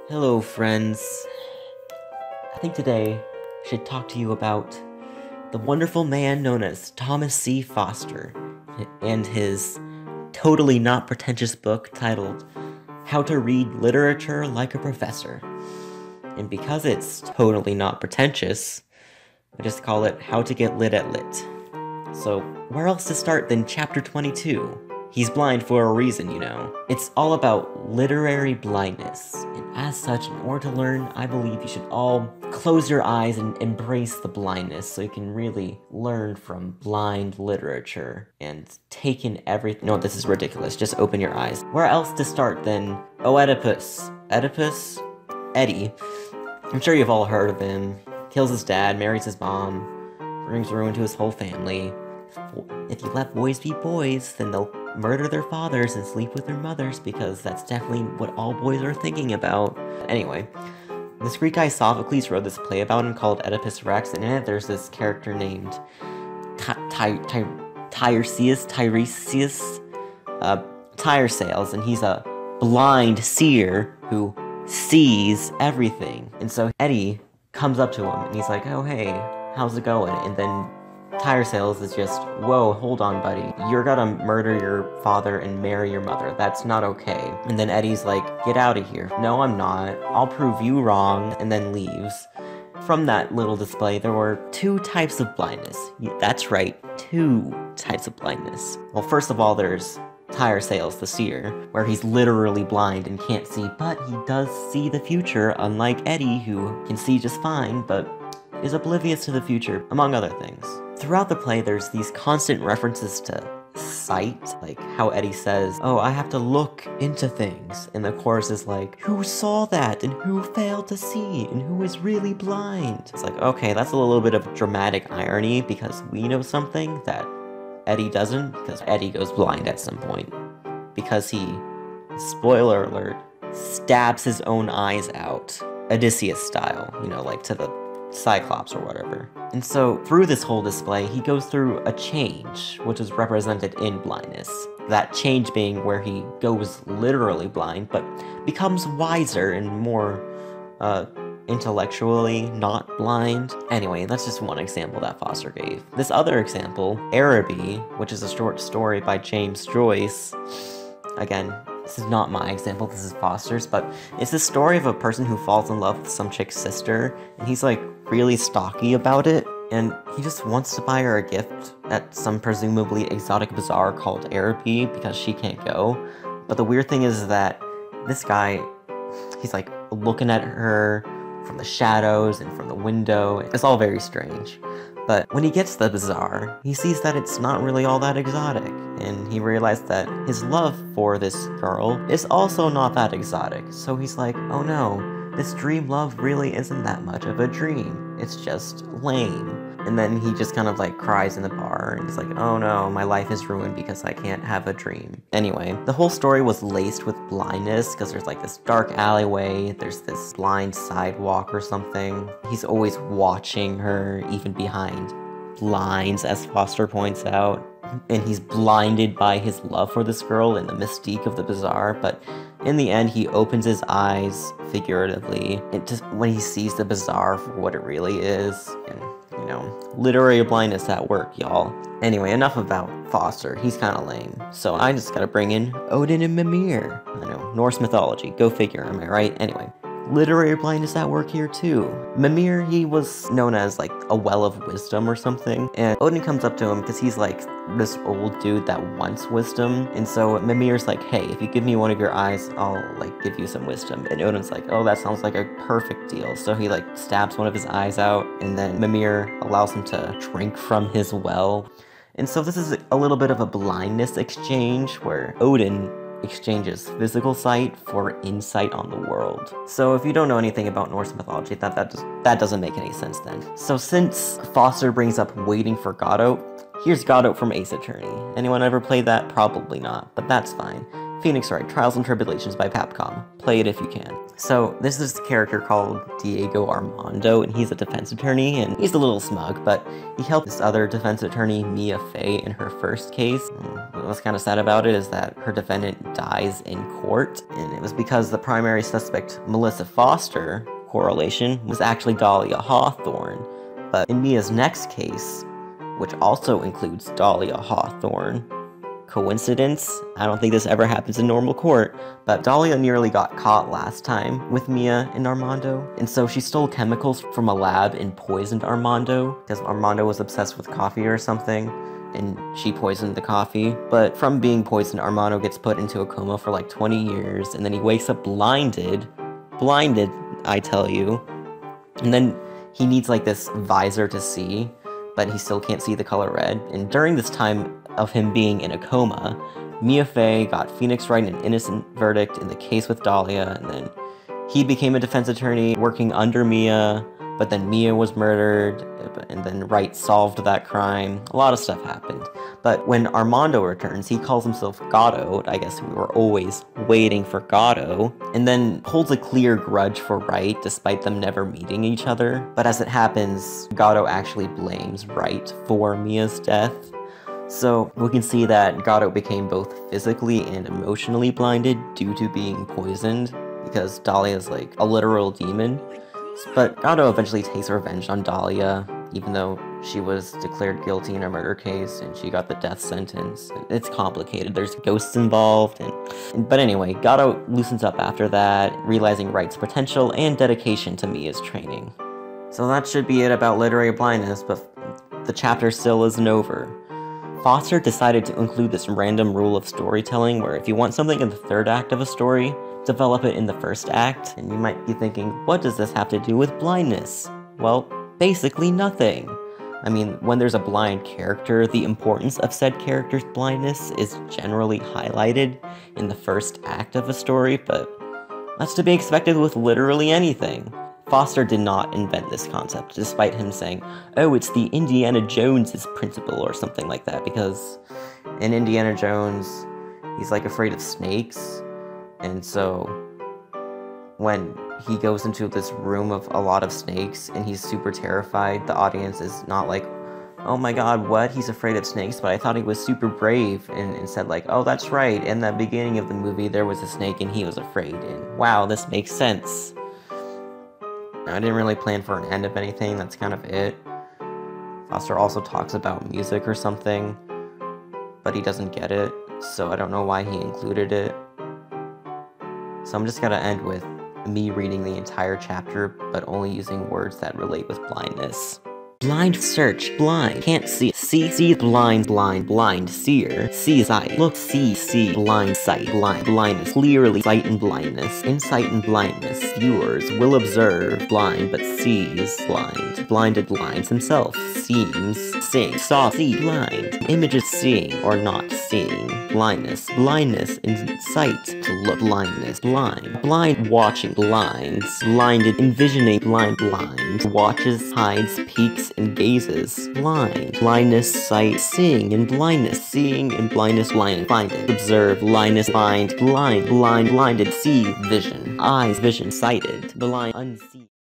Hello, friends. I think today I should talk to you about the wonderful man known as Thomas C. Foster and his totally not pretentious book titled How to Read Literature Like a Professor. And because it's totally not pretentious, I just call it How to Get Lit at Lit. So, where else to start than chapter 22? He's blind for a reason, you know. It's all about literary blindness, and as such, in order to learn, I believe you should all close your eyes and embrace the blindness so you can really learn from blind literature and take in everything. No, this is ridiculous. Just open your eyes. Where else to start than Oedipus? Eddie. I'm sure you've all heard of him. Kills his dad, marries his mom, brings ruin to his whole family. If you let boys be boys, then they'll murder their fathers and sleep with their mothers, because that's definitely what all boys are thinking about. Anyway, this Greek guy Sophocles wrote this play about him called Oedipus Rex, and in it there's this character named Tiresias, tire sales, and he's a blind seer who sees everything. And so Eddie comes up to him and he's like, "Oh hey, how's it going?" And then Tire sales is just, "Whoa, hold on, buddy. You're gonna murder your father and marry your mother. That's not okay." And then Eddie's like, "Get out of here." "No, I'm not. I'll prove you wrong," and then leaves. From that little display, there were two types of blindness. That's right, two types of blindness. Well, first of all, there's Tire sales, the seer, where he's literally blind and can't see, but he does see the future, unlike Eddie, who can see just fine, but is oblivious to the future, among other things. Throughout the play, there's these constant references to sight, like how Eddie says, "Oh, I have to look into things," and the chorus is like, "Who saw that, and who failed to see, and who is really blind?" It's like, okay, that's a little bit of dramatic irony, because we know something that Eddie doesn't, because Eddie goes blind at some point, because he, spoiler alert, stabs his own eyes out, Odysseus style, you know, like to the Cyclops or whatever. And so through this whole display, he goes through a change, which is represented in blindness. That change being where he goes literally blind, but becomes wiser and more intellectually not blind. Anyway, that's just one example that Foster gave. This other example, Arabi, which is a short story by James Joyce, again, this is not my example, this is Foster's, but it's the story of a person who falls in love with some chick's sister, and he's like really stocky about it, and he just wants to buy her a gift at some presumably exotic bazaar called Arabi because she can't go. But the weird thing is that this guy, he's like looking at her from the shadows and from the window. It's all very strange. But when he gets to the bazaar, he sees that it's not really all that exotic, and he realized that his love for this girl is also not that exotic. So he's like, oh no, this dream love really isn't that much of a dream. It's just lame. And then he just kind of like cries in the bar, and he's like, oh no, my life is ruined because I can't have a dream. Anyway, the whole story was laced with blindness, because there's like this dark alleyway, there's this blind sidewalk or something. He's always watching her, even behind blinds, as Foster points out. And he's blinded by his love for this girl and the mystique of the bazaar, but in the end, he opens his eyes, figuratively, when he sees the bazaar for what it really is, and you know, literary blindness at work, y'all. Anyway, enough about Foster. He's kind of lame. So I just gotta bring in Odin and Mimir. I know, Norse mythology. Go figure, am I right? Anyway, literary blindness at work here too. Mimir, he was known as like a well of wisdom or something. And Odin comes up to him because he's like this old dude that wants wisdom. And so Mimir's like, hey, if you give me one of your eyes, I'll like give you some wisdom. And Odin's like, oh, that sounds like a perfect deal. So he like stabs one of his eyes out, and then Mimir allows him to drink from his well. And so this is a little bit of a blindness exchange where Odin exchanges physical sight for insight on the world. So if you don't know anything about Norse mythology, that doesn't make any sense then. So since Foster brings up waiting for Godot, here's Godot from Ace Attorney. Anyone ever played that? Probably not, but that's fine. Phoenix Wright, Trials and Tribulations by Capcom. Play it if you can. So, this is a character called Diego Armando, and he's a defense attorney, and he's a little smug, but he helped this other defense attorney, Mia Fey, in her first case. What's kind of sad about it is that her defendant dies in court, and it was because the primary suspect, Melissa Foster, correlation, was actually Dahlia Hawthorne. But in Mia's next case, which also includes Dahlia Hawthorne, coincidence? I don't think this ever happens in normal court, but Dahlia nearly got caught last time with Mia and Armando, and so she stole chemicals from a lab and poisoned Armando, because Armando was obsessed with coffee or something, and she poisoned the coffee. But from being poisoned, Armando gets put into a coma for like 20 years, and then he wakes up blinded, I tell you, and then he needs like this visor to see, but he still can't see the color red, and during this time of him being in a coma, Mia Fey got Phoenix Wright an innocent verdict in the case with Dahlia, and then he became a defense attorney working under Mia, but then Mia was murdered, and then Wright solved that crime. A lot of stuff happened. But when Armando returns, he calls himself Gatto. I guess we were always waiting for Gatto, and then holds a clear grudge for Wright despite them never meeting each other. But as it happens, Gatto actually blames Wright for Mia's death. So we can see that Gatto became both physically and emotionally blinded due to being poisoned, because Dahlia is like a literal demon. But Gatto eventually takes revenge on Dahlia, even though she was declared guilty in a murder case and she got the death sentence. It's complicated, there's ghosts involved, but anyway, Gatto loosens up after that, realizing Wright's potential and dedication to Mia's training. So that should be it about literary blindness, but the chapter still isn't over. Foster decided to include this random rule of storytelling where if you want something in the third act of a story, develop it in the first act, and you might be thinking, what does this have to do with blindness? Well, basically nothing. I mean, when there's a blind character, the importance of said character's blindness is generally highlighted in the first act of a story, but that's to be expected with literally anything. Foster did not invent this concept, despite him saying, oh, it's the Indiana Jones' principle or something like that, because in Indiana Jones, he's like afraid of snakes, and so when he goes into this room of a lot of snakes and he's super terrified, the audience is not like, oh my god, what? He's afraid of snakes, but I thought he was super brave, and said like, oh, that's right, in the beginning of the movie there was a snake and he was afraid, and wow, this makes sense. I didn't really plan for an end of anything, that's kind of it. Foster also talks about music or something, but he doesn't get it, so I don't know why he included it. So I'm just gonna end with me reading the entire chapter, but only using words that relate with blindness. Blind search, blind, can't see, see, blind, seer, see sight, look, see, blind sight, blindness, clearly, sight and blindness, insight and blindness, viewers will observe, blind, but sees, blind, blinded blinds himself, seems, sing, saw, see, blind, images seeing or not seeing, blindness, insight, to look, blindness, blind, watching, blinds, blinded, envisioning, blind, watches, hides, peeks, and gazes, blindness, sight, seeing, and blindness, blinded, observe, blindness, blinded, see, vision, eyes, vision, sighted, blind, unseen.